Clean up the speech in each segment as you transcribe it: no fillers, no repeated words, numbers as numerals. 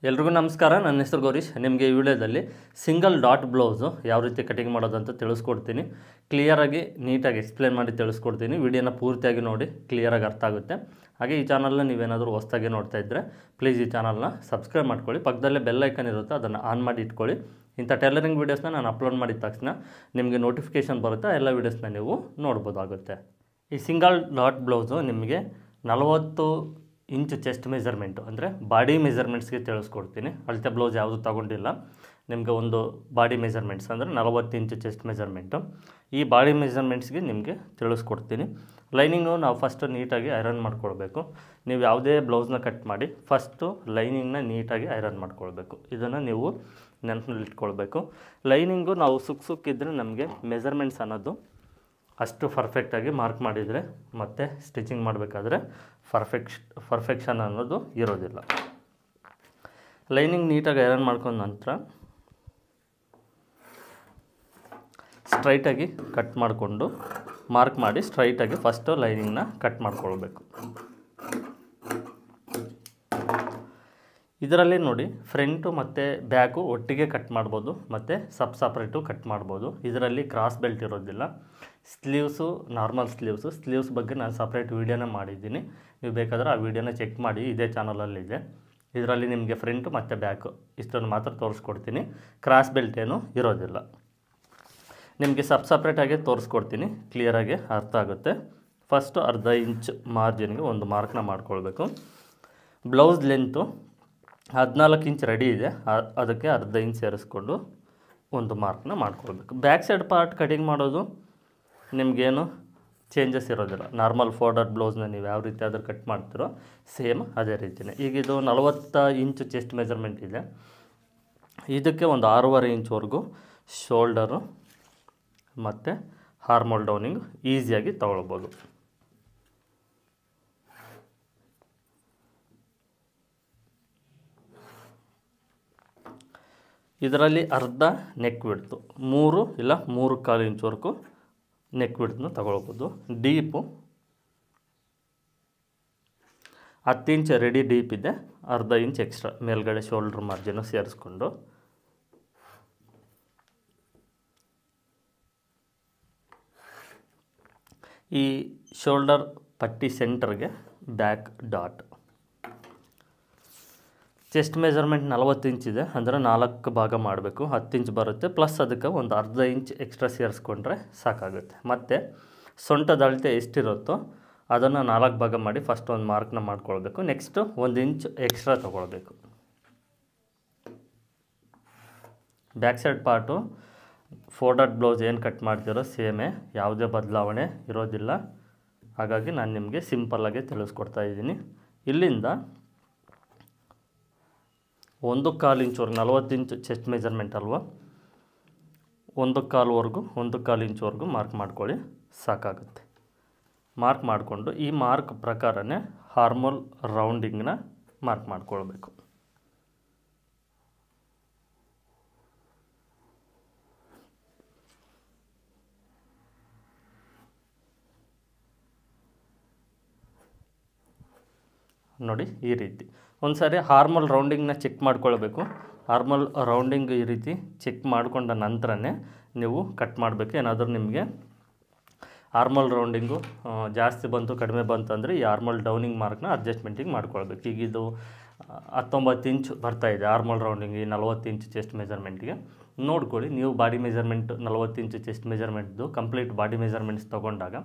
ಎಲ್ರಿಗೂ ನಮಸ್ಕಾರ. ನನ್ನ ಹೆಸರು ಗೌರೀಶ್. ನಿಮಗೆ ಈ ವಿಡಿಯೋದಲ್ಲಿ ಸಿಂಗಲ್ ಡಾಟ್ ಬ್ಲೌಸು ಯಾವ ರೀತಿ ಕಟಿಂಗ್ ಮಾಡೋದಂತ ತಿಳಿಸ್ಕೊಡ್ತೀನಿ. ಕ್ಲಿಯರಾಗಿ ನೀಟಾಗಿ ಎಕ್ಸ್ಪ್ಲೇನ್ ಮಾಡಿ ತಿಳಿಸ್ಕೊಡ್ತೀನಿ. ವಿಡಿಯೋನ ಪೂರ್ತಿಯಾಗಿ ನೋಡಿ, ಕ್ಲಿಯರಾಗಿ ಅರ್ಥ ಆಗುತ್ತೆ. ಹಾಗೆ ಈ ಚಾನಲ್ನ ನೀವೇನಾದರೂ ಹೊಸದಾಗಿ ನೋಡ್ತಾ ಇದ್ದರೆ ಪ್ಲೀಸ್ ಈ ಚಾನಲ್ನ ಸಬ್ಸ್ಕ್ರೈಬ್ ಮಾಡ್ಕೊಳ್ಳಿ. ಪಕ್ಕದಲ್ಲೇ ಬೆಲ್ ಐಕನ್ ಇರುತ್ತೆ, ಅದನ್ನು ಆನ್ ಮಾಡಿ ಇಟ್ಕೊಳ್ಳಿ. ಇಂಥ ಟೈಲರಿಂಗ್ ವೀಡಿಯೋಸ್ನ ನಾನು ಅಪ್ಲೋಡ್ ಮಾಡಿದ ತಕ್ಷಣ ನಿಮಗೆ ನೋಟಿಫಿಕೇಷನ್ ಬರುತ್ತೆ, ಎಲ್ಲ ವೀಡಿಯೋಸ್ನ ನೀವು ನೋಡ್ಬೋದಾಗುತ್ತೆ. ಈ ಸಿಂಗಲ್ ಡಾಟ್ ಬ್ಲೌಸು ನಿಮಗೆ 40 ಇಂಚು ಚೆಸ್ಟ್ ಮೆಜರ್ಮೆಂಟು ಅಂದರೆ ಬಾಡಿ ಮೆಜರ್ಮೆಂಟ್ಸ್ಗೆ ತಿಳಿಸ್ಕೊಡ್ತೀನಿ. ಅಳತೆ ಬ್ಲೌಸ್ ಯಾವುದು ತಗೊಂಡಿಲ್ಲ. ನಿಮಗೆ ಒಂದು ಬಾಡಿ ಮೆಜರ್ಮೆಂಟ್ಸ್ ಅಂದರೆ 40 ಇಂಚು ಚೆಸ್ಟ್ ಮೆಜರ್ಮೆಂಟು. ಈ ಬಾಡಿ ಮೆಜರ್ಮೆಂಟ್ಸ್ಗೆ ನಿಮಗೆ ತಿಳಿಸ್ಕೊಡ್ತೀನಿ. ಲೈನಿಂಗು ನಾವು ಫಸ್ಟು ನೀಟಾಗಿ ಐರನ್ ಮಾಡ್ಕೊಳ್ಬೇಕು. ನೀವು ಯಾವುದೇ ಬ್ಲೌಸ್ನ ಕಟ್ ಮಾಡಿ ಫಸ್ಟು ಲೈನಿಂಗ್ನ ನೀಟಾಗಿ ಐರನ್ ಮಾಡ್ಕೊಳ್ಬೇಕು. ಇದನ್ನು ನೀವು ನೆನಪಿನಲ್ಲಿ ಇಟ್ಕೊಳ್ಬೇಕು. ಲೈನಿಂಗು ನಾವು ಸುಕ್ಕಿದ್ರೆ ನಮಗೆ ಮೆಜರ್ಮೆಂಟ್ಸ್ ಅನ್ನೋದು ಅಷ್ಟು ಪರ್ಫೆಕ್ಟಾಗಿ ಮಾರ್ಕ್ ಮಾಡಿದರೆ ಮತ್ತು ಸ್ಟಿಚಿಂಗ್ ಮಾಡಬೇಕಾದ್ರೆ ಪರ್ಫೆಕ್ಷನ್ ಅನ್ನೋದು ಇರೋದಿಲ್ಲ. ಲೈನಿಂಗ್ ನೀಟಾಗಿ ಐರನ್ ಮಾಡ್ಕೊಂಡ ನಂತರ ಸ್ಟ್ರೈಟಾಗಿ ಕಟ್ ಮಾಡಿಕೊಂಡು ಮಾರ್ಕ್ ಮಾಡಿ ಸ್ಟ್ರೈಟಾಗಿ ಫಸ್ಟು ಲೈನಿಂಗ್ನ ಕಟ್ ಮಾಡ್ಕೊಳ್ಬೇಕು. ಇದರಲ್ಲಿ ನೋಡಿ, ಫ್ರಂಟು ಮತ್ತು ಬ್ಯಾಕು ಒಟ್ಟಿಗೆ ಕಟ್ ಮಾಡ್ಬೋದು ಮತ್ತು ಸಪ್ರೇಟು ಕಟ್ ಮಾಡ್ಬೋದು. ಇದರಲ್ಲಿ ಕ್ರಾಸ್ ಬೆಲ್ಟ್ ಇರೋದಿಲ್ಲ. ಸ್ಲೀವ್ಸು ನಾರ್ಮಲ್ ಸ್ಲೀವ್ಸ್ ಬಗ್ಗೆ ನಾನು ಸಪ್ರೇಟ್ ವೀಡಿಯೋನ ಮಾಡಿದ್ದೀನಿ. ನೀವು ಬೇಕಾದರೆ ಆ ವೀಡಿಯೋನ ಚೆಕ್ ಮಾಡಿ, ಇದೇ ಚಾನಲಲ್ಲಿದೆ. ಇದರಲ್ಲಿ ನಿಮಗೆ ಫ್ರಂಟು ಮತ್ತು ಬ್ಯಾಕು ಇಷ್ಟನ್ನು ಮಾತ್ರ ತೋರಿಸ್ಕೊಡ್ತೀನಿ. ಕ್ರಾಸ್ ಬೆಲ್ಟ್ ಏನೂ ಇರೋದಿಲ್ಲ. ನಿಮಗೆ ಸಪ್ರೇಟಾಗಿ ತೋರಿಸ್ಕೊಡ್ತೀನಿ, ಕ್ಲಿಯರಾಗಿ ಅರ್ಥ ಆಗುತ್ತೆ. ಫಸ್ಟು ಅರ್ಧ ಇಂಚ್ ಮಾರ್ಜಿನ್ಗೆ ಒಂದು ಮಾರ್ಕ್ನ ಮಾಡ್ಕೊಳ್ಬೇಕು. ಬ್ಲೌಸ್ ಲೆಂತು 14 ಇಂಚ್ ರೆಡಿ ಇದೆ, ಅದಕ್ಕೆ ಅರ್ಧ ಇಂಚ್ ಸೇರಿಸ್ಕೊಂಡು ಒಂದು ಮಾರ್ಕ್ನ ಮಾಡ್ಕೊಳ್ಬೇಕು. ಬ್ಯಾಕ್ ಸೈಡ್ ಪಾರ್ಟ್ ಕಟಿಂಗ್ ಮಾಡೋದು ನಿಮಗೇನು ಚೇಂಜಸ್ ಇರೋದಿಲ್ಲ. ನಾರ್ಮಲ್ ಫೋಲ್ಡರ್ ಬ್ಲೌಸ್ನ ನೀವು ಯಾವ ರೀತಿ ಆದರೂ ಕಟ್ ಮಾಡ್ತೀರೋ ಸೇಮ್ ಅದೇ ರೀತಿಯೇ. ಈಗ ಇದು 40 ಇಂಚು ಚೆಸ್ಟ್ ಮೆಜರ್ಮೆಂಟ್ ಇದೆ. ಇದಕ್ಕೆ ಒಂದು 6.5 ಇಂಚ್ವರೆಗೂ ಶೋಲ್ಡರು ಮತ್ತು ಹಾರ್ಮೋಲ್ ಡೌನಿಂಗ್ ಈಸಿಯಾಗಿ ತಗೊಳ್ಬೋದು. ಇದರಲ್ಲಿ ಅರ್ಧ ನೆಕ್ ವಿಡ್ತು 3 ಇಲ್ಲ 3.25 ಇಂಚ್ವರೆಗೂ ನೆಕ್ ವಿಡ್ತನ್ನು ತಗೊಳ್ಬೋದು. ಡೀಪು 10 ಇಂಚ್ ರೆಡಿ ಡೀಪ್ ಇದೆ, ಅರ್ಧ ಇಂಚ್ ಎಕ್ಸ್ಟ್ರಾ ಮೇಲ್ಗಡೆ ಶೋಲ್ಡ್ರ್ ಮಾರ್ಜಿನು ಸೇರಿಸ್ಕೊಂಡು ಈ ಶೋಲ್ಡರ್ ಪಟ್ಟಿ ಸೆಂಟರ್ಗೆ back dot. Chest measurement 40 inch ಇದೆ, ಅಂದರೆ 4 ಭಾಗ ಮಾಡಬೇಕು. 10 ಇಂಚ್ ಬರುತ್ತೆ, ಪ್ಲಸ್ ಅದಕ್ಕೆ ಒಂದು ಅರ್ಧ ಇಂಚ್ ಎಕ್ಸ್ಟ್ರಾ ಸೇರಿಸ್ಕೊಂಡ್ರೆ ಸಾಕಾಗುತ್ತೆ. ಮತ್ತು ಸೊಂಟದ ಅಳತೆ ಎಷ್ಟಿರುತ್ತೋ ಅದನ್ನು 4 ಭಾಗ ಮಾಡಿ ಫಸ್ಟ್ ಒಂದು ಮಾರ್ಕ್ನ ಮಾಡ್ಕೊಳ್ಬೇಕು. ನೆಕ್ಸ್ಟು 1 ಇಂಚ್ ಎಕ್ಸ್ಟ್ರಾ ತೊಗೊಳ್ಬೇಕು. Back side part folder blouse ಏನು ಕಟ್ ಮಾಡ್ತಿರೋ ಸೇಮೇ, ಯಾವುದೇ ಬದಲಾವಣೆ ಇರೋದಿಲ್ಲ. ಹಾಗಾಗಿ ನಾನು ನಿಮಗೆ ಸಿಂಪಲ್ಲಾಗಿ ತಿಳಿಸ್ಕೊಡ್ತಾ ಇದ್ದೀನಿ. ಇಲ್ಲಿಂದ 1/4 ಇಂಚ್ವರೆಗೂ 40 ಇಂಚ್ ಚೆಸ್ಟ್ ಮೆಜರ್ಮೆಂಟ್ ಅಲ್ವಾ, 1/4 ಇಂಚ್ವರೆಗೂ ಮಾರ್ಕ್ ಮಾಡ್ಕೊಳ್ಳಿ, ಸಾಕಾಗುತ್ತೆ. ಮಾರ್ಕ್ ಮಾಡಿಕೊಂಡು ಈ ಮಾರ್ಕ್ ಪ್ರಕಾರನೇ ಹಾರ್ಮೋಲ್ ರೌಂಡಿಂಗ್ನ ಮಾರ್ಕ್ ಮಾಡ್ಕೊಳ್ಬೇಕು. ನೋಡಿ, ಈ ರೀತಿ ಒಂದು ಸಾರಿ ಹಾರ್ಮೋಲ್ ರೌಂಡಿಂಗ್ನ ಚೆಕ್ ಮಾಡ್ಕೊಳ್ಬೇಕು. ಹಾರ್ಮೋಲ್ ರೌಂಡಿಂಗ್ ಈ ರೀತಿ ಚೆಕ್ ಮಾಡಿಕೊಂಡ ನಂತರನೇ ನೀವು ಕಟ್ ಮಾಡಬೇಕು. ಏನಾದರೂ ನಿಮಗೆ ಹಾರ್ಮೋಲ್ ರೌಂಡಿಂಗು ಜಾಸ್ತಿ ಬಂತು ಕಡಿಮೆ ಬಂತು ಅಂದರೆ ಈ ಹಾರ್ಮೋಲ್ ಡೌನಿಂಗ್ ಮಾರ್ಕ್ನ ಅಡ್ಜಸ್ಟ್ಮೆಂಟಿಗೆ ಮಾಡ್ಕೊಳ್ಬೇಕು. ಈಗ ಇದು 19 ಇಂಚ್ ಬರ್ತಾಯಿದೆ ಹಾರ್ಮೋಲ್ ರೌಂಡಿಂಗ್ ಈ 40 ಇಂಚ್ ಚೆಸ್ಟ್ ಮೆಜರ್ಮೆಂಟ್ಗೆ. ನೋಡ್ಕೊಳ್ಳಿ, ನೀವು ಬಾಡಿ ಮೆಜರ್ಮೆಂಟ್ 40 ಇಂಚ್ ಚೆಸ್ಟ್ ಮೆಜರ್ಮೆಂಟ್ದು ಕಂಪ್ಲೀಟ್ ಬಾಡಿ ಮೆಜರ್ಮೆಂಟ್ಸ್ ತೊಗೊಂಡಾಗ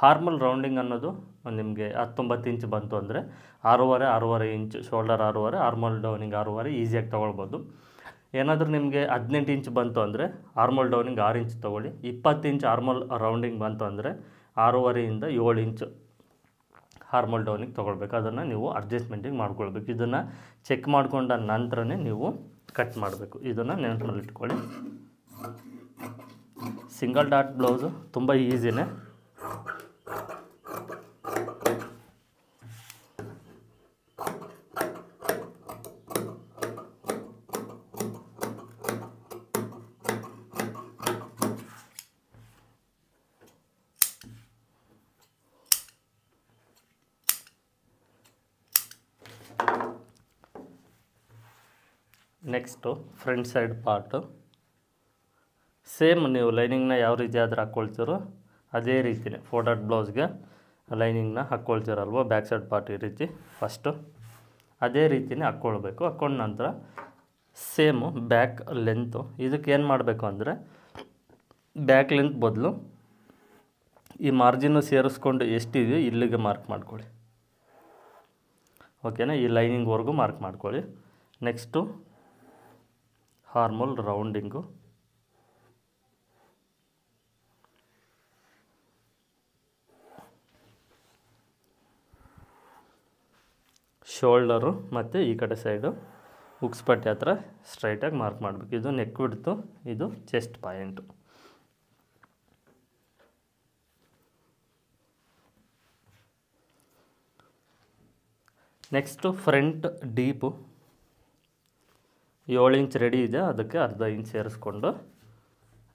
ಹಾರ್ಮೋಲ್ ರೌಂಡಿಂಗ್ ಅನ್ನೋದು ನಿಮಗೆ 19 ಇಂಚ್ ಬಂತು ಅಂದರೆ 6.5 ಇಂಚ್ ಶೋಲ್ಡರ್ 6.5, ಹಾರ್ಮೋಲ್ ಡೌನಿಂಗ್ 6.5 ಈಸಿಯಾಗಿ ತೊಗೊಳ್ಬೋದು. ಏನಾದರೂ ನಿಮಗೆ 18 ಇಂಚ್ ಬಂತು ಅಂದರೆ ಹಾರ್ಮೋಲ್ ಡೌನಿಂಗ್ 6 ಇಂಚ್ ತೊಗೊಳ್ಳಿ. 20 ಇಂಚ್ ಹಾರ್ಮೋಲ್ ರೌಂಡಿಂಗ್ ಬಂತು ಅಂದರೆ 6.5 ಇಂದ 7 ಇಂಚ್ ಹಾರ್ಮೋಲ್ ಡೌನಿಂಗ್ ತೊಗೊಳ್ಬೇಕು. ಅದನ್ನು ನೀವು ಅಡ್ಜಸ್ಟ್ಮೆಂಟಿಗೆ ಮಾಡ್ಕೊಳ್ಬೇಕು. ಇದನ್ನು ಚೆಕ್ ಮಾಡಿಕೊಂಡ ನಂತರನೇ ನೀವು ಕಟ್ ಮಾಡಬೇಕು. ಇದನ್ನು ನೆನಪಿನಲ್ಲಿ ಇಟ್ಕೊಳ್ಳಿ. ಸಿಂಗಲ್ ಡಾಟ್ ಬ್ಲೌಸು ತುಂಬ ಈಸಿನೇ. Next front side part same ನೀವು ಲೈನಿಂಗ್ನ ಯಾವ ರೀತಿ ಆದ್ರೆ ಹಾಕ್ಕೊಳ್ತೀರೋ ಅದೇ ರೀತಿಯೇ ಫೋಲ್ಡೆಡ್ ಬ್ಲೌಸ್ಗೆ ಲೈನಿಂಗ್ನ ಹಾಕ್ಕೊಳ್ತೀರಲ್ವ ಬ್ಯಾಕ್ ಸೈಡ್ ಪಾರ್ಟ್ ಈ ರೀತಿ ಫಸ್ಟು ಅದೇ ರೀತಿಯೇ ಹಾಕ್ಕೊಳ್ಬೇಕು. ಹಾಕ್ಕೊಂಡ ನಂತರ ಸೇಮು ಬ್ಯಾಕ್ ಲೆಂತು ಇದಕ್ಕೆ ಏನು ಮಾಡಬೇಕು ಅಂದರೆ ಬ್ಯಾಕ್ ಲೆಂತ್ ಬದಲು ಈ ಮಾರ್ಜಿನ್ನು ಸೇರಿಸ್ಕೊಂಡು ಎಷ್ಟಿದೆಯೋ ಇಲ್ಲಿಗೆ ಮಾರ್ಕ್ ಮಾಡ್ಕೊಳ್ಳಿ. ಓಕೆನಾ, ಈ ಲೈನಿಂಗ್ವರೆಗೂ ಮಾರ್ಕ್ ಮಾಡ್ಕೊಳ್ಳಿ. ನೆಕ್ಸ್ಟು ಹಾರ್ಮೋಲ್ ರೌಂಡಿಂಗು ಶೋಲ್ಡರು ಮತ್ತು ಈ ಕಡೆ ಸೈಡು ಉಕ್ಸ್ ಪಟ್ಟಿ ಹತ್ರ ಸ್ಟ್ರೈಟಾಗಿ ಮಾರ್ಕ್ ಮಾಡಬೇಕು. ಇದು ನೆಕ್ ಬಿಡ್ತು, ಇದು chest point. Next front deep 7 inch ready ಇದೆ, ಅದಕ್ಕೆ ಅರ್ಧ ಇಂಚ್ ಸೇರಿಸ್ಕೊಂಡು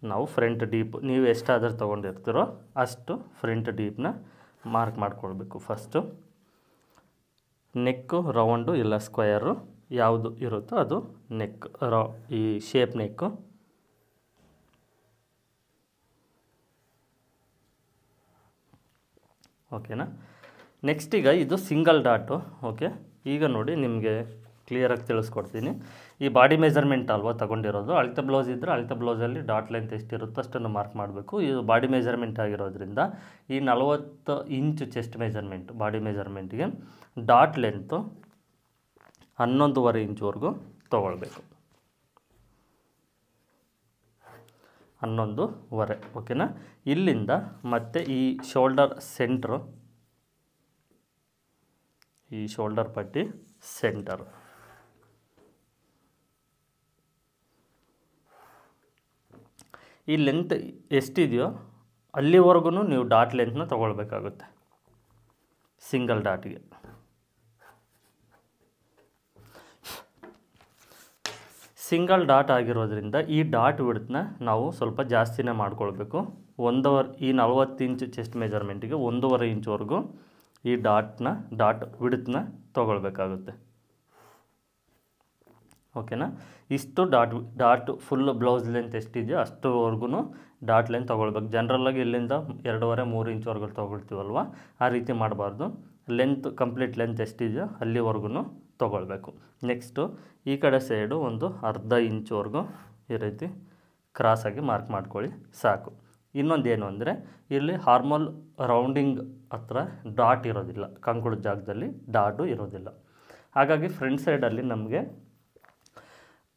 ನಾವು ಫ್ರಂಟ್ ಡೀಪ್ ನೀವು ಎಷ್ಟಾದರೂ ತೊಗೊಂಡಿರ್ತೀರೋ ಅಷ್ಟು ಫ್ರಂಟ್ ಡೀಪ್ನ ಮಾರ್ಕ್ ಮಾಡ್ಕೊಳ್ಬೇಕು. ಫಸ್ಟು ನೆಕ್ಕು ರೌಂಡು ಇಲ್ಲ ಸ್ಕ್ವಯರು ಯಾವುದು ಇರುತ್ತೋ ಅದು ನೆಕ್ ಈ ಶೇಪ್ ನೆಕ್ಕು. ಓಕೆನಾ, ನೆಕ್ಸ್ಟ್ ಈಗ ಇದು ಸಿಂಗಲ್ ಡಾಟು. ಓಕೆ, ಈಗ ನೋಡಿ ನಿಮಗೆ ಕ್ಲಿಯರಾಗಿ ತಿಳಿಸ್ಕೊಡ್ತೀನಿ. ಈ ಬಾಡಿ ಮೆಜರ್ಮೆಂಟ್ ಅಲ್ವಾ ತಗೊಂಡಿರೋದು, ಅಳತೆ ಬ್ಲೌಸ್ ಇದ್ದರೆ ಅಳತೆ ಬ್ಲೌಸಲ್ಲಿ ಡಾಟ್ ಲೆಂತ್ ಎಷ್ಟಿರುತ್ತೋ ಅಷ್ಟನ್ನು ಮಾರ್ಕ್ ಮಾಡಬೇಕು. ಇದು ಬಾಡಿ ಮೆಜರ್ಮೆಂಟ್ ಆಗಿರೋದ್ರಿಂದ ಈ 40 ಇಂಚು ಚೆಸ್ಟ್ ಮೆಜರ್ಮೆಂಟ್ ಬಾಡಿ ಮೆಜರ್ಮೆಂಟ್ಗೆ ಡಾಟ್ ಲೆಂತು 11.5 ಇಂಚ್ವರೆಗೂ ತೊಗೊಳ್ಬೇಕು. 11.5. ಓಕೆನಾ, ಇಲ್ಲಿಂದ ಮತ್ತೆ ಈ ಶೋಲ್ಡರ್ ಸೆಂಟ್ರು ಈ ಶೋಲ್ಡರ್ ಪಟ್ಟಿ ಸೆಂಟರ್ ಈ ಲೆಂತ್ ಎಷ್ಟಿದೆಯೋ ಅಲ್ಲಿವರೆಗೂ ನೀವು ಡಾಟ್ ಲೆಂತ್ನ ತೊಗೊಳ್ಬೇಕಾಗುತ್ತೆ ಸಿಂಗಲ್ ಡಾಟ್ಗೆ. ಸಿಂಗಲ್ ಡಾಟ್ ಆಗಿರೋದ್ರಿಂದ ಈ ಡಾಟ್ ವಿಡ್ತ್ನ ನಾವು ಸ್ವಲ್ಪ ಜಾಸ್ತಿನೇ ಮಾಡ್ಕೊಳ್ಬೇಕು. ಈ 40 ಇಂಚ್ ಚೆಸ್ಟ್ ಮೆಜರ್ಮೆಂಟಿಗೆ 1.5 ಇಂಚ್ವರೆಗೂ ಈ ಡಾಟ್ ವಿಡ್ತ್ನ ತೊಗೊಳ್ಬೇಕಾಗುತ್ತೆ. ಓಕೆನಾ, ಇಷ್ಟು ಡಾಟ್ ಫುಲ್ ಬ್ಲೌಸ್ ಲೆಂತ್ ಎಷ್ಟಿದೆಯೋ ಅಷ್ಟುವರೆಗೂ ಡಾಟ್ ಲೆಂತ್ ತೊಗೊಳ್ಬೇಕು. ಜನರಲ್ಲಾಗಿ ಇಲ್ಲಿಂದ 2.5-3 ಇಂಚ್ವರೆಗೂ ತೊಗೊಳ್ತೀವಲ್ವ, ಆ ರೀತಿ ಮಾಡಬಾರ್ದು. ಲೆಂತ್ ಕಂಪ್ಲೀಟ್ ಲೆಂತ್ ಎಷ್ಟಿದೆಯೋ ಅಲ್ಲಿವರೆಗೂ ತೊಗೊಳ್ಬೇಕು. ನೆಕ್ಸ್ಟು ಈ ಕಡೆ ಸೈಡು ಒಂದು ಅರ್ಧ ಇಂಚ್ವರೆಗೂ ಈ ರೀತಿ ಕ್ರಾಸಾಗಿ ಮಾರ್ಕ್ ಮಾಡ್ಕೊಳ್ಳಿ ಸಾಕು. ಇನ್ನೊಂದೇನು ಅಂದರೆ ಇಲ್ಲಿ ಹಾರ್ಮೋಲ್ ರೌಂಡಿಂಗ್ ಹತ್ರ ಡಾಟ್ ಇರೋದಿಲ್ಲ, ಕಂಕುಳದ ಜಾಗದಲ್ಲಿ ಡಾಟು ಇರೋದಿಲ್ಲ. ಹಾಗಾಗಿ ಫ್ರಂಟ್ ಸೈಡಲ್ಲಿ ನಮಗೆ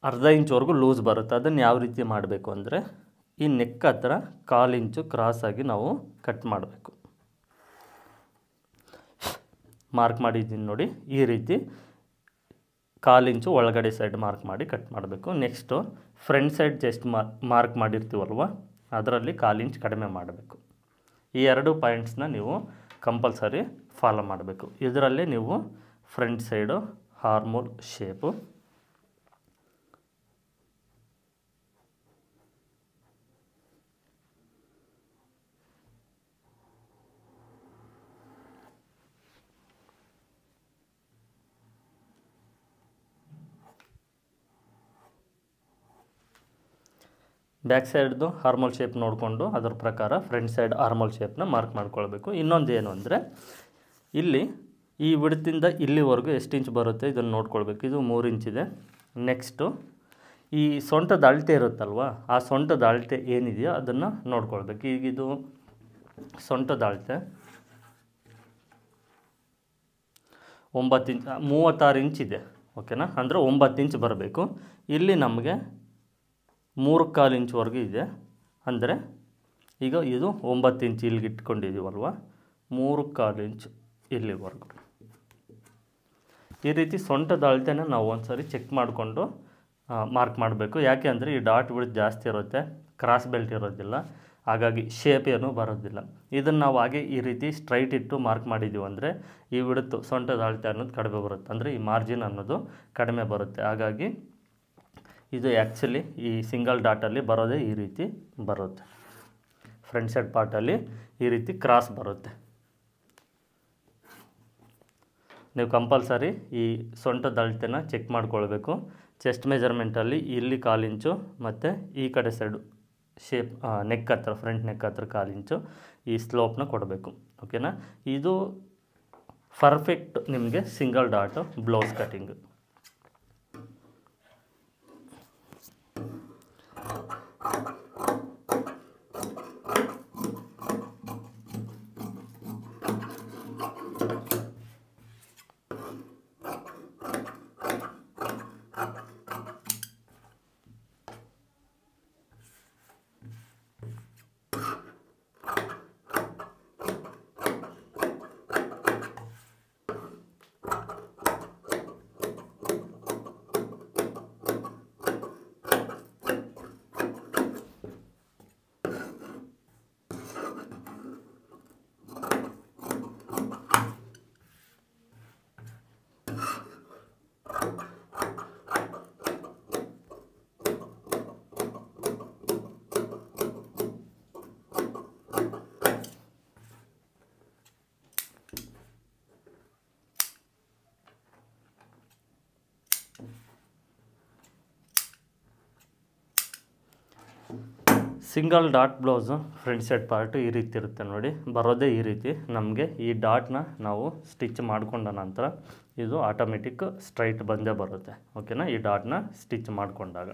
ಅರ್ಧ ಇಂಚ್ವರೆಗೂ ಲೂಸ್ ಬರುತ್ತೆ. ಅದನ್ನು ಯಾವ ರೀತಿ ಮಾಡಬೇಕು ಅಂದರೆ ಈ ನೆಕ್ ಹತ್ರ 1/4 ಇಂಚು ಕ್ರಾಸಾಗಿ ನಾವು ಕಟ್ ಮಾಡಬೇಕು. ಮಾರ್ಕ್ ಮಾಡಿದ್ದೀನಿ ನೋಡಿ, ಈ ರೀತಿ 1/4 ಇಂಚು ಒಳಗಡೆ ಸೈಡ್ ಮಾರ್ಕ್ ಮಾಡಿ ಕಟ್ ಮಾಡಬೇಕು. Next front side chest mark ಮಾಡಿರ್ತೀವಲ್ವ, ಅದರಲ್ಲಿ 1/4 ಇಂಚ್ ಕಡಿಮೆ ಮಾಡಬೇಕು. ಈ 2 ಪಾಯಿಂಟ್ಸ್ನ ನೀವು ಕಂಪಲ್ಸರಿ ಫಾಲೋ ಮಾಡಬೇಕು. ಇದರಲ್ಲಿ ನೀವು front side armhole shape back ಸೈಡ್ದು ಹಾರ್ಮೋಲ್ ಶೇಪ್ ನೋಡಿಕೊಂಡು ಅದರ ಪ್ರಕಾರ ಫ್ರಂಟ್ ಸೈಡ್ ಹಾರ್ಮೋಲ್ ಶೇಪ್ನ ಮಾರ್ಕ್ ಮಾಡ್ಕೊಳ್ಬೇಕು. ಇನ್ನೊಂದು ಏನು ಅಂದರೆ ಇಲ್ಲಿ ಈ ವಿಡ್ತಿಂದ ಇಲ್ಲಿವರೆಗೂ ಎಷ್ಟು ಇಂಚ್ ಬರುತ್ತೆ ಇದನ್ನು ನೋಡ್ಕೊಳ್ಬೇಕು. ಇದು 3 ಇಂಚಿದೆ. ನೆಕ್ಸ್ಟು ಈ ಸೊಂಟದ ಅಳತೆ ಇರುತ್ತಲ್ವ, ಆ ಸೊಂಟದ ಅಳತೆ ಏನಿದೆಯೋ ಅದನ್ನು ನೋಡ್ಕೊಳ್ಬೇಕು. ಈಗಿದು ಸೊಂಟದ ಅಳತೆ 9 ಇಂಚ್ 36 ಇಂಚಿದೆ. ಓಕೆನಾ, ಅಂದರೆ 9 ಇಂಚ್ ಬರಬೇಕು. ಇಲ್ಲಿ ನಮಗೆ 3/4 ಇಂಚ್ವರೆಗೂ ಇದೆ. ಅಂದರೆ ಈಗ ಇದು 9 ಇಂಚ್ ಇಲ್ಲಿಗೆ ಇಟ್ಕೊಂಡಿದ್ದೀವಲ್ವ, 3/4 ಇಂಚ್ ಇಲ್ಲಿವರೆಗೂ. ಈ ರೀತಿ ಸೊಂಟದ ಅಳತೆನ ನಾವು ಒಂದ್ಸರಿ ಚೆಕ್ ಮಾಡಿಕೊಂಡು ಮಾರ್ಕ್ ಮಾಡಬೇಕು. ಯಾಕೆ ಅಂದರೆ ಈ ಡಾಟ್ ವಿಡ್ತ್ ಜಾಸ್ತಿ ಇರುತ್ತೆ, ಕ್ರಾಸ್ ಬೆಲ್ಟ್ ಇರೋದಿಲ್ಲ, ಹಾಗಾಗಿ ಶೇಪ್ ಏನೂ ಬರೋದಿಲ್ಲ. ಇದನ್ನು ನಾವು ಹಾಗೆ ಈ ರೀತಿ ಸ್ಟ್ರೈಟ್ ಇಟ್ಟು ಮಾರ್ಕ್ ಮಾಡಿದ್ದೀವಿ ಅಂದರೆ ಈ ವಿಡ್ತ್ ಸೊಂಟದ ಅಳತೆ ಅನ್ನೋದು ಕಡಿಮೆ ಬರುತ್ತೆ, ಅಂದರೆ ಈ ಮಾರ್ಜಿನ್ ಅನ್ನೋದು ಕಡಿಮೆ ಬರುತ್ತೆ. ಹಾಗಾಗಿ ಇದು ಆ್ಯಕ್ಚುಲಿ ಈ ಸಿಂಗಲ್ ಡಾಟಲ್ಲಿ ಬರೋದೇ ಈ ರೀತಿ ಬರುತ್ತೆ. ಫ್ರಂಟ್ ಸೈಡ್ ಪಾರ್ಟಲ್ಲಿ ಈ ರೀತಿ ಕ್ರಾಸ್ ಬರುತ್ತೆ. ನೀವು ಕಂಪಲ್ಸರಿ ಈ ಸೊಂಟದ ಅಳತೆನ ಚೆಕ್ ಮಾಡ್ಕೊಳ್ಬೇಕು. ಚೆಸ್ಟ್ ಮೆಜರ್ಮೆಂಟಲ್ಲಿ ಇಲ್ಲಿ 1/4 ಇಂಚು ಮತ್ತು ಈ ಕಡೆ ಸೈಡು ಶೇಪ್ ನೆಕ್ ಹತ್ರ ಫ್ರಂಟ್ ನೆಕ್ ಹತ್ರ 1/4 ಇಂಚು ಈ ಸ್ಲೋಪ್ನ ಕೊಡಬೇಕು. ಓಕೆನಾ, ಇದು ಪರ್ಫೆಕ್ಟ್ ನಿಮಗೆ single dot blouse cutting. Single dot blouse front side part ಈ ರೀತಿ ಇರುತ್ತೆ ನೋಡಿ, ಬರೋದೇ ಈ ರೀತಿ. ನಮಗೆ ಈ ಡಾಟ್ನ ನಾವು ಸ್ಟಿಚ್ ಮಾಡಿಕೊಂಡ ನಂತರ ಇದು ಆಟೋಮೆಟಿಕ್ ಸ್ಟ್ರೈಟ್ ಬಂದೇ ಬರುತ್ತೆ. ಓಕೆನಾ, ಈ ಡಾಟ್ನ ಸ್ಟಿಚ್ ಮಾಡಿಕೊಂಡಾಗ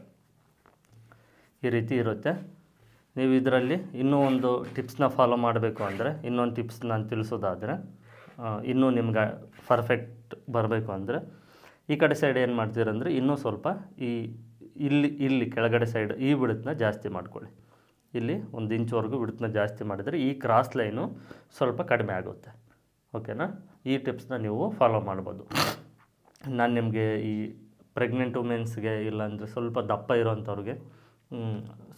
ಈ ರೀತಿ ಇರುತ್ತೆ. ನೀವು ಇದರಲ್ಲಿ ಇನ್ನೂ ಒಂದು ಟಿಪ್ಸ್ನ ಫಾಲೋ ಮಾಡಬೇಕು ಅಂದರೆ, ಇನ್ನೊಂದು ಟಿಪ್ಸ್ ನಾನು ತಿಳಿಸೋದಾದರೆ, ಇನ್ನೂ ನಿಮ್ಗೆ ಪರ್ಫೆಕ್ಟ್ ಬರಬೇಕು ಅಂದರೆ ಈ ಕಡೆ ಸೈಡ್ ಏನು ಮಾಡ್ತೀರಂದರೆ ಇನ್ನೂ ಸ್ವಲ್ಪ ಇಲ್ಲಿ ಕೆಳಗಡೆ ಸೈಡ್ ಈ ಬಿಡತ್ತನ್ನ ಜಾಸ್ತಿ ಮಾಡ್ಕೊಳ್ಳಿ. ಇಲ್ಲಿ 1 ಇಂಚ್ವರೆಗೂ ಬಿಡತ್ತನ್ನ ಜಾಸ್ತಿ ಮಾಡಿದರೆ ಈ ಕ್ರಾಸ್ ಲೈನು ಸ್ವಲ್ಪ ಕಡಿಮೆ ಆಗುತ್ತೆ. ಓಕೆನಾ, ಈ ಟಿಪ್ಸ್ನ ನೀವು ಫಾಲೋ ಮಾಡ್ಬೋದು. ನಾನು ನಿಮಗೆ ಈ ಪ್ರೆಗ್ನೆಂಟ್ ವುಮೆನ್ಸ್ಗೆ ಇಲ್ಲಾಂದರೆ ಸ್ವಲ್ಪ ದಪ್ಪ ಇರೋವಂಥವ್ರಿಗೆ,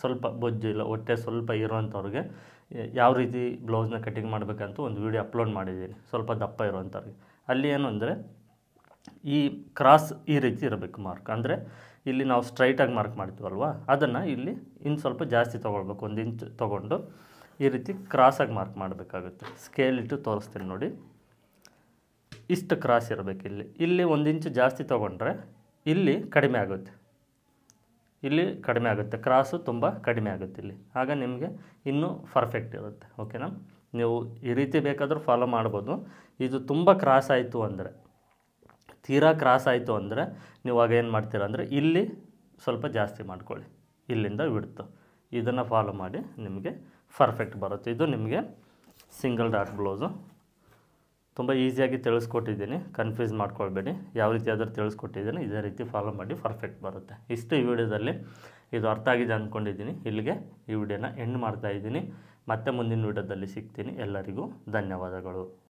ಸ್ವಲ್ಪ ಬೊಜ್ಜು ಇಲ್ಲ ಹೊಟ್ಟೆ ಸ್ವಲ್ಪ ಇರೋವಂಥವ್ರಿಗೆ ಯಾವ ರೀತಿ ಬ್ಲೌಸ್ನ ಕಟಿಂಗ್ ಮಾಡಬೇಕಂತ ಒಂದು ವಿಡಿಯೋ ಅಪ್ಲೋಡ್ ಮಾಡಿದ್ದೀನಿ, ಸ್ವಲ್ಪ ದಪ್ಪ ಇರೋವಂಥವ್ರಿಗೆ. ಅಲ್ಲಿ ಏನು ಅಂದರೆ ಈ ಕ್ರಾಸ್ ಈ ರೀತಿ ಇರಬೇಕು ಮಾರ್ಕ್. ಅಂದರೆ ಇಲ್ಲಿ ನಾವು ಸ್ಟ್ರೈಟಾಗಿ ಮಾರ್ಕ್ ಮಾಡ್ತೀವಲ್ವ, ಅದನ್ನು ಇಲ್ಲಿ ಇನ್ನು ಸ್ವಲ್ಪ ಜಾಸ್ತಿ ತೊಗೊಳ್ಬೇಕು. 1 ಇಂಚ್ ತೊಗೊಂಡು ಈ ರೀತಿ ಕ್ರಾಸಾಗಿ ಮಾರ್ಕ್ ಮಾಡಬೇಕಾಗುತ್ತೆ. ಸ್ಕೇಲ್ ಇಟ್ಟು ತೋರಿಸ್ತೀನಿ ನೋಡಿ, ಇಷ್ಟು ಕ್ರಾಸ್ ಇರಬೇಕು. ಇಲ್ಲಿ 1 ಇಂಚ್ ಜಾಸ್ತಿ ತೊಗೊಂಡ್ರೆ ಇಲ್ಲಿ ಕಡಿಮೆ ಆಗುತ್ತೆ, ಇಲ್ಲಿ ಕಡಿಮೆ ಆಗುತ್ತೆ, ಕ್ರಾಸು ತುಂಬ ಕಡಿಮೆ ಆಗುತ್ತೆ ಇಲ್ಲಿ. ಆಗ ನಿಮಗೆ ಇನ್ನೂ ಪರ್ಫೆಕ್ಟ್ ಇರುತ್ತೆ. ಓಕೆನಾ, ನೀವು ಈ ರೀತಿ ಬೇಕಾದರೂ ಫಾಲೋ ಮಾಡ್ಬೋದು. ಇದು ತುಂಬ ಕ್ರಾಸ್ ಆಯಿತು ಅಂದರೆ, ತೀರಾ ಕ್ರಾಸ್ ಆಯಿತು ಅಂದರೆ ನೀವು ಆಗ ಏನು ಮಾಡ್ತೀರ ಅಂದರೆ ಇಲ್ಲಿ ಸ್ವಲ್ಪ ಜಾಸ್ತಿ ಮಾಡ್ಕೊಳ್ಳಿ, ಇಲ್ಲಿಂದ ಬಿಡ್ತು. ಇದನ್ನು ಫಾಲೋ ಮಾಡಿ ನಿಮಗೆ ಪರ್ಫೆಕ್ಟ್ ಬರುತ್ತೆ. ಇದು ನಿಮಗೆ ಸಿಂಗಲ್ ಡಾಟ್ ಬ್ಲೌಸು. ತುಂಬ ಈಸಿಯಾಗಿ ತಿಳಿಸ್ಕೊಟ್ಟಿದ್ದೀನಿ, ಕನ್ಫ್ಯೂಸ್ ಮಾಡ್ಕೊಳ್ಬೇಡಿ. ಯಾವ ರೀತಿ ಆದರೂ ತಿಳಿಸ್ಕೊಟ್ಟಿದ್ದೀನಿ, ಇದೇ ರೀತಿ ಫಾಲೋ ಮಾಡಿ ಪರ್ಫೆಕ್ಟ್ ಬರುತ್ತೆ. ಇಷ್ಟು ಈ ವಿಡಿಯೋದಲ್ಲಿ. ಇದು ಅರ್ಥ ಆಗಿದೆ ಅಂದ್ಕೊಂಡಿದ್ದೀನಿ. ಇಲ್ಲಿಗೆ ಈ ವಿಡಿಯೋನ ಎಂಡ್ ಮಾಡ್ತಾಯಿದ್ದೀನಿ. ಮತ್ತೆ ಮುಂದಿನ ವಿಡಿಯೋದಲ್ಲಿ ಸಿಗ್ತೀನಿ. ಎಲ್ಲರಿಗೂ ಧನ್ಯವಾದಗಳು.